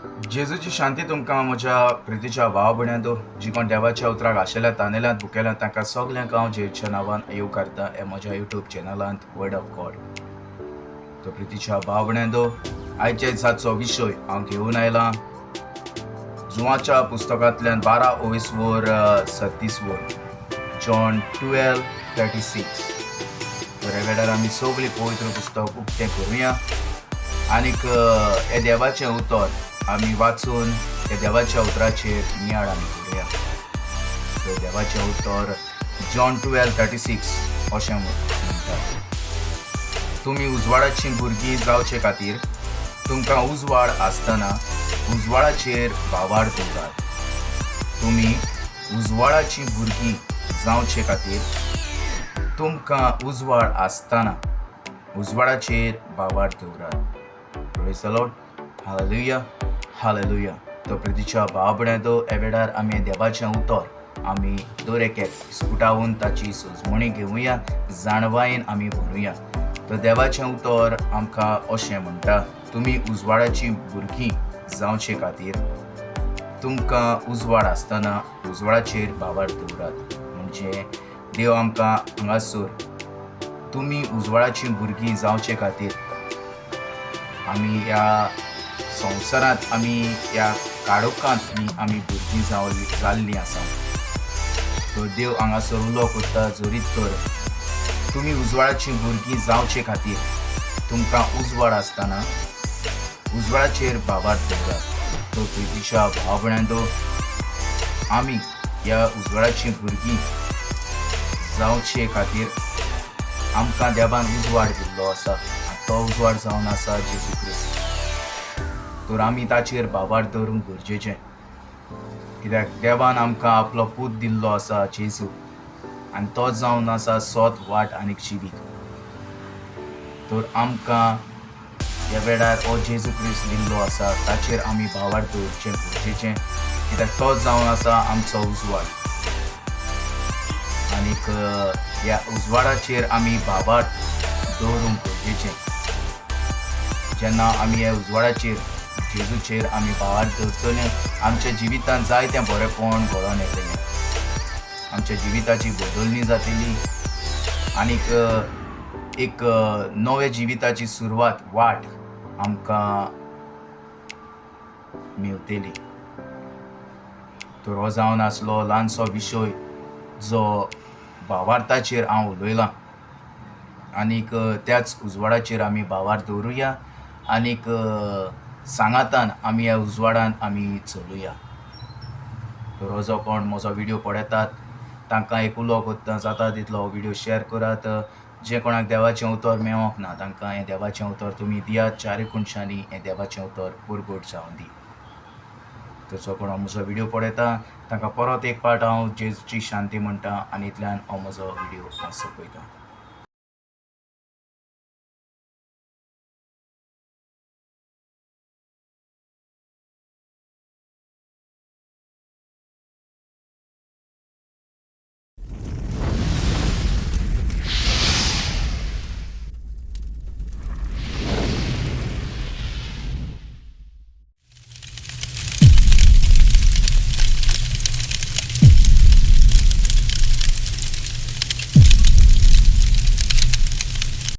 जेजूची शांती तुमकां म्हज्या प्रितीच्या भाव भयण्यांदो जी कोण देवाच्या उतराक आशिल्ल्या तांदेल्यांत भुकेल्यांत तांकां सगल्यांक हांव जेजूच्या नांवान येवकारता हे म्हज्या यूट्यूब चॅनलांत वर्ड ऑफ गॉड. तो प्रितीच्या भाव भयण्यांदो आयच्या दिसाचो विशय हांव घेवन आयलां जुवाच्या पुस्तकांतल्यान 12:36 जॉन 12:36. तर ह्या वेळार आमी सगळीं पवित्र पुस्तक उक्तें करुया आनीक हे देवाचें उतर आमी वाचून हे देवाच्या उतराचेर नियाळ आमी करुया. तर देवाचें उतर जॉन 12:36 अशें म्हणटा, तुमी उजवाडाचीं भुरगीं जावचे खातीर तुमकां उजवाड आसतना उजवाडाचेर भावार दवरात. तुमी उजवाडाचीं भुरगीं जावचे खातीर तुमकां उजवाड आसतना उजवाडाचेर भावार दवरात. Praise the Lord. Hallelujah hallelujah. तो प्रितीच्या भाव भयण्यांदो ह्या वेळार आमी देवाचें उतर आमी दर एकेक स्फुटावून ताची सोजमणी घेवया, जाणवायेन आमी म्हणुया. तर देवाचें उतर आमकां अशें म्हणटा, तुमी उजवाडाचीं भुरगीं जावचे खातीर तुमकां उजवाड आसतना उजवाडाचेर भावार दवरात. म्हणजे देव आमकां हांगासर तुमी उजवाडाचीं भुरगीं जावचे खातीर आमी ह्या संवसारांत आमी ह्या काळोखांत आमी भुरगीं जाल्लीं आसा. तो देव हांगासर उलो करता जोरीत तर तुमी उजवाडाचीं भुरगीं जावचे खातीर तुमकां उजवाड आसतना उजवाडाचेर भावार दवरात. तो प्रितीच्या भाव भयण्यांदो आमी ह्या उजवाडाचीं भुरगीं जावचे खातीर आमकां देवान उजवाड दिल्लो आसा. तो उजवाड जावन आसा जेजू क्रिस्त. तर आमी ताचेर भावार दवरूंक गरजेचें, कित्याक देवान आमकां आपलो पूत दिल्लो आसा जेजू, आनी तो जावन आसा सोत वाट आनीक जिवीत. तर आमकां ह्या वेळार हो जेजू क्रिस्त दिल्लो आसा ताचेर आमी भावार दवरचें गरजेचें, कित्याक तो जावन आसा आमचो उजवाड. आनीक ह्या उजवाडाचेर आमी भावार दवरूंक गरजेचें. जेन्ना आमी ह्या उजवाडाचेर जेजूचेर आमी भावार दवरतले आमच्या जिवितांत जायतें बरेंपण घडोवन येतलें. आमच्या जिविताची बदलणी जातली आनीक एक नव्या जिविताची सुरवात वाट आमकां मेवतली. तर हो जावन आसलो ल्हानसो विशय जो भावार्थाचेर हांव उलयलां. आनीक त्याच उजवाडाचेर आमी भावार दवरुया आनीक सांगातान आमी ह्या उजवाडान आमी चलुया. तर हो जो कोण म्हजो व्हिडिओ पळयतात तांकां एक उलो करता, जाता तितलो हो व्हिडिओ शेअर करात. जे कोणाक देवाचें उतर मेळोंक ना तांकां हें देवाचें उतर तुमी दियात. चारय कोनशांनी हें देवाचें उतर पुरगूट जावं दी. तर जो कोण म्हजो व्हिडिओ पळयता तांकां परत एक पावट हांव जेजूची शांती म्हणटा आनी इतल्यान हांव म्हजो व्हिडिओ सोंपयतां.